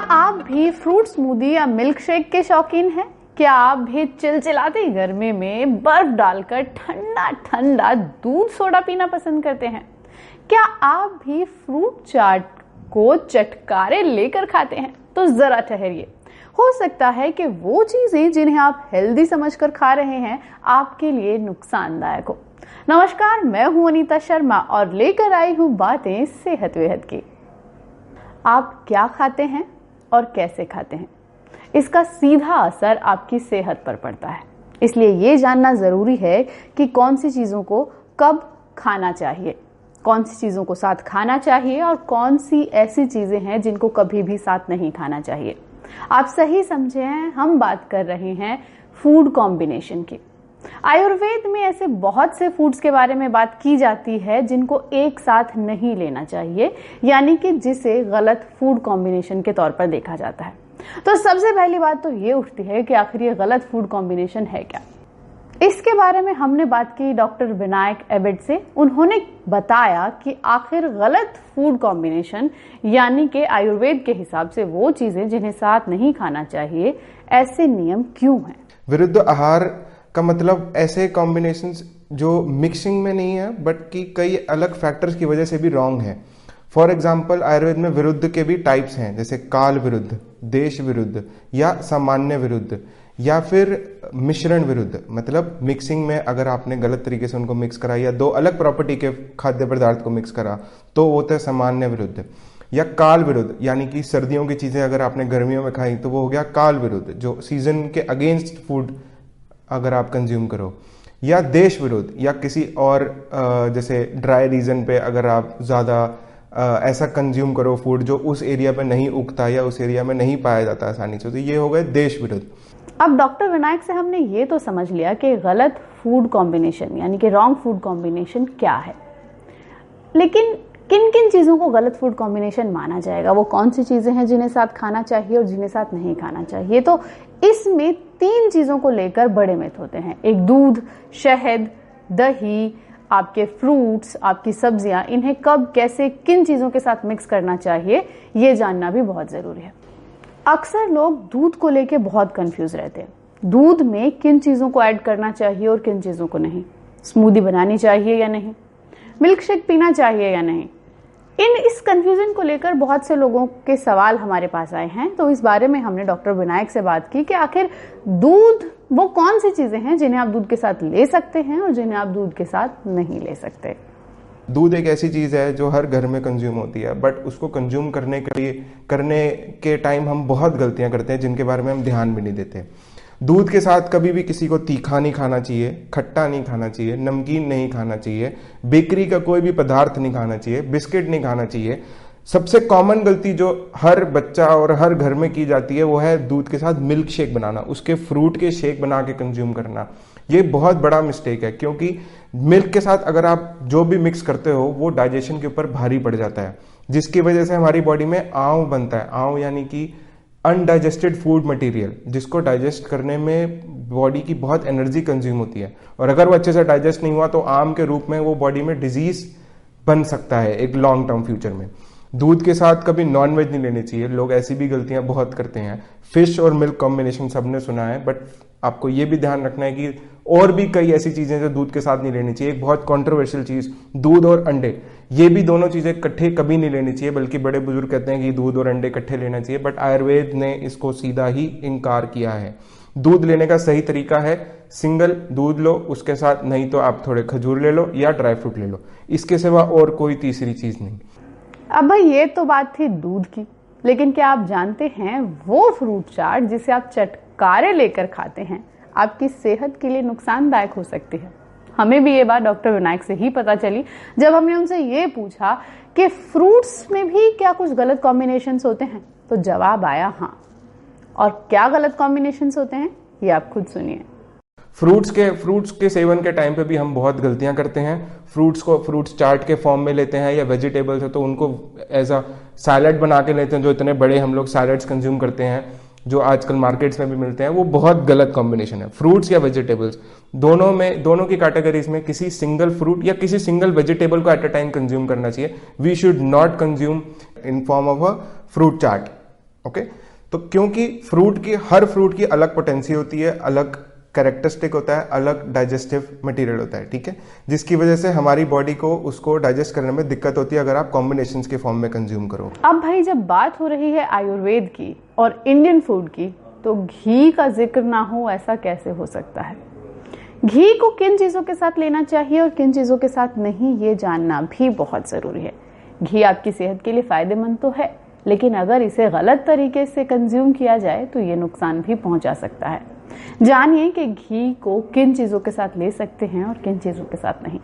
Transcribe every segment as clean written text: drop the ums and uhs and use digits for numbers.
आप भी fruit smoothie या मिल्क शेक के शौकीन हैं? क्या आप भी चिलचिलाती गर्मी में बर्फ डालकर ठंडा ठंडा दूध सोडा पीना पसंद करते हैं? क्या आप भी फ्रूट चाट को चटकारे लेकर खाते हैं? तो जरा ठहरिए, हो सकता है कि वो चीजें जिन्हें आप हेल्दी समझकर खा रहे हैं आपके लिए नुकसानदायक हो। नमस्कार, मैं हूं अनीता शर्मा और लेकर आई हूं बातें सेहत वेहत की। आप क्या खाते हैं और कैसे खाते हैं, इसका सीधा असर आपकी सेहत पर पड़ता है। इसलिए ये जानना जरूरी है कि कौन सी चीजों को कब खाना चाहिए, कौन सी चीजों को साथ खाना चाहिए और कौन सी ऐसी चीजें हैं जिनको कभी भी साथ नहीं खाना चाहिए। आप सही समझे हैं, हम बात कर रहे हैं फूड कॉम्बिनेशन की। आयुर्वेद में ऐसे बहुत से फूड्स के बारे में बात की जाती है जिनको एक साथ नहीं लेना चाहिए, यानी कि जिसे गलत फूड कॉम्बिनेशन के तौर पर देखा जाता है। तो सबसे पहली बात तो ये उठती है कि आखिर ये गलत फूड कॉम्बिनेशन है क्या। इसके बारे में हमने बात की डॉक्टर विनायक एबेड से। उन्होंने बताया कि आखिर गलत फूड कॉम्बिनेशन यानी कि आयुर्वेद के हिसाब से वो चीजें जिन्हें साथ नहीं खाना चाहिए, ऐसे नियम क्यों हैं। विरुद्ध आहार का मतलब ऐसे कॉम्बिनेशंस जो मिक्सिंग में नहीं है बट कि कई अलग फैक्टर्स की वजह से भी रॉन्ग है। फॉर एग्जाम्पल, आयुर्वेद में विरुद्ध के भी टाइप्स हैं, जैसे काल विरुद्ध, देश विरुद्ध या सामान्य विरुद्ध या फिर मिश्रण विरुद्ध। मतलब मिक्सिंग में अगर आपने गलत तरीके से उनको मिक्स करा या दो अलग प्रॉपर्टी के खाद्य पदार्थ को मिक्स करा तो वो होता है सामान्य विरुद्ध। या काल विरुद्ध यानी कि सर्दियों की चीजें अगर आपने गर्मियों में खाई तो वो हो गया काल विरुद्ध, जो सीजन के अगेंस्ट फूड अगर आप कंज्यूम करो। या देश विरुद्ध या किसी और जैसे ड्राई रीजन पे अगर आप ज़्यादा ऐसा कंज्यूम करो फूड जो उस एरिया पे नहीं उगता या उस एरिया में नहीं पाया जाता आसानी से, तो ये हो गए देश विरुद्ध। अब डॉक्टर विनायक से हमने ये तो समझ लिया कि गलत फूड कॉम्बिनेशन यानी कि रॉन्ग फूड कॉम्बिनेशन क्या है, लेकिन किन किन चीज़ों को गलत फूड कॉम्बिनेशन माना जाएगा, वो कौन सी चीज़ें हैं जिन्हें साथ खाना चाहिए और जिन्हें साथ नहीं खाना चाहिए। तो इसमें 3 चीज़ों को लेकर बड़े मिथ होते हैं। एक दूध, शहद, दही, आपके फ्रूट्स, आपकी सब्जियां, इन्हें कब कैसे किन चीज़ों के साथ मिक्स करना चाहिए ये जानना भी बहुत ज़रूरी है। अक्सर लोग दूध को लेके बहुत कंफ्यूज रहते हैं। दूध में किन चीज़ों को ऐड करना चाहिए और किन चीज़ों को नहीं, स्मूदी बनानी चाहिए या नहीं, मिल्क शेक पीना चाहिए या नहीं। इस कंफ्यूजन को लेकर बहुत से लोगों के सवाल हमारे पास आए हैं। तो इस बारे में हमने डॉक्टर विनायक से बात की कि आखिर दूध वो कौन सी चीजें हैं जिन्हें आप दूध के साथ ले सकते हैं और जिन्हें आप दूध के साथ नहीं ले सकते। दूध एक ऐसी चीज है जो हर घर में कंज्यूम होती है, बट उसको कंज्यूम करने के टाइम हम बहुत गलतियां करते हैं जिनके बारे में हम ध्यान भी नहीं देते। दूध के साथ कभी भी किसी को तीखा नहीं खाना चाहिए, खट्टा नहीं खाना चाहिए, नमकीन नहीं खाना चाहिए, बेकरी का कोई भी पदार्थ नहीं खाना चाहिए, बिस्किट नहीं खाना चाहिए। सबसे कॉमन गलती जो हर बच्चा और हर घर में की जाती है वो है दूध के साथ मिल्क शेक बनाना, उसके फ्रूट के शेक बना के कंज्यूम करना। ये बहुत बड़ा मिस्टेक है, क्योंकि मिल्क के साथ अगर आप जो भी मिक्स करते हो वो डाइजेशन के ऊपर भारी पड़ जाता है, जिसकी वजह से हमारी बॉडी में आंव बनता है। आंव यानी कि अनडाइजेस्टेड फूड मटेरियल, जिसको डाइजेस्ट करने में बॉडी की बहुत एनर्जी कंज्यूम होती है, और अगर वो अच्छे से डाइजेस्ट नहीं हुआ तो आम के रूप में वो बॉडी में डिजीज बन सकता है एक लॉन्ग टर्म फ्यूचर में। दूध के साथ कभी नॉनवेज नहीं लेनी चाहिए। लोग ऐसी भी गलतियां बहुत करते हैं। फिश और मिल्क कॉम्बिनेशन सबने सुना है, बट आपको ये भी ध्यान रखना है कि और भी कई ऐसी चीजें जो दूध के साथ नहीं लेनी चाहिए। एक बहुत कंट्रोवर्शियल चीज, दूध और अंडे, ये भी दोनों चीजें इकट्ठे कभी नहीं लेनी चाहिए, बल्कि बड़े बुजुर्ग कहते हैं कि दूध और अंडे इकट्ठे लेना चाहिए, बट आयुर्वेद ने इसको सीधा ही इनकार किया है। दूध लेने का सही तरीका है सिंगल दूध लो, उसके साथ नहीं तो आप थोड़े खजूर ले लो या ड्राई फ्रूट ले लो, इसके सिवा और कोई तीसरी चीज नहीं। अब भाई ये तो बात थी दूध की, लेकिन क्या आप जानते हैं वो फ्रूट चाट जिसे आप चटकारे लेकर खाते हैं आपकी सेहत के लिए नुकसानदायक हो सकती है। हमें भी ये बात डॉक्टर विनायक से ही पता चली जब हमने उनसे ये पूछा कि फ्रूट्स में भी क्या कुछ गलत कॉम्बिनेशंस होते हैं, तो जवाब आया हाँ। और क्या गलत कॉम्बिनेशंस होते हैं ये आप खुद सुनिए। फ्रूट्स के सेवन के टाइम पे भी हम बहुत गलतियां करते हैं। फ्रूट्स चाट के फॉर्म में लेते हैं, या वेजिटेबल्स है तो उनको एज अ सैलड बना के लेते हैं। जो इतने बड़े हम लोग सैलड्स कंज्यूम करते हैं जो आजकल मार्केट्स में भी मिलते हैं, वो बहुत गलत कॉम्बिनेशन है। फ्रूट्स या वेजिटेबल्स दोनों की कैटेगरीज में किसी सिंगल फ्रूट या किसी सिंगल वेजिटेबल को एट अ टाइम कंज्यूम करना चाहिए। We should not consume in form of a fruit chaat. Okay. तो क्योंकि हर फ्रूट की अलग पोटेंसी होती है, अलग कैरेक्टरिस्टिक होता है, अलग डाइजेस्टिव मटेरियल होता है, ठीक है, जिसकी वजह से हमारी बॉडी को उसको डाइजेस्ट करने में दिक्कत होती है अगर आप कॉम्बिनेशन के फॉर्म में कंज्यूम करो। अब भाई जब बात हो रही है आयुर्वेद की और इंडियन फूड की, तो घी का जिक्र ना हो ऐसा कैसे हो सकता है? घी को किन चीजों के साथ लेना चाहिए और किन चीजों के साथ नहीं, ये जानना भी बहुत जरूरी है। घी आपकी सेहत के लिए फायदेमंद तो है, लेकिन अगर इसे गलत तरीके से कंज्यूम किया जाए तो ये नुकसान भी पहुंचा सकता है। जानिए कि घी को किन चीजों के साथ ले सकते हैं और किन चीजों के साथ नहीं।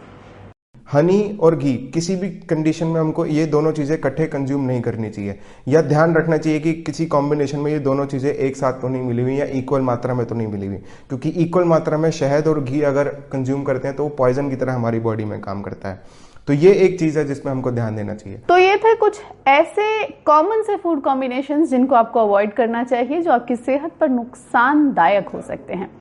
हनी और घी किसी भी कंडीशन में हमको ये दोनों चीजें इकट्ठे कंज्यूम नहीं करनी चाहिए, या ध्यान रखना चाहिए कि किसी कॉम्बिनेशन में ये दोनों चीजें एक साथ तो नहीं मिली हुई या इक्वल मात्रा में तो नहीं मिली हुई, क्योंकि इक्वल मात्रा में शहद और घी अगर कंज्यूम करते हैं तो वो पॉइजन की तरह हमारी बॉडी में काम करता है। तो ये एक चीज है जिसमें हमको ध्यान देना चाहिए। तो ये थे कुछ ऐसे कॉमन से फूड कॉम्बिनेशंस जिनको आपको अवॉइड करना चाहिए, जो आपकी सेहत पर नुकसानदायक हो सकते हैं।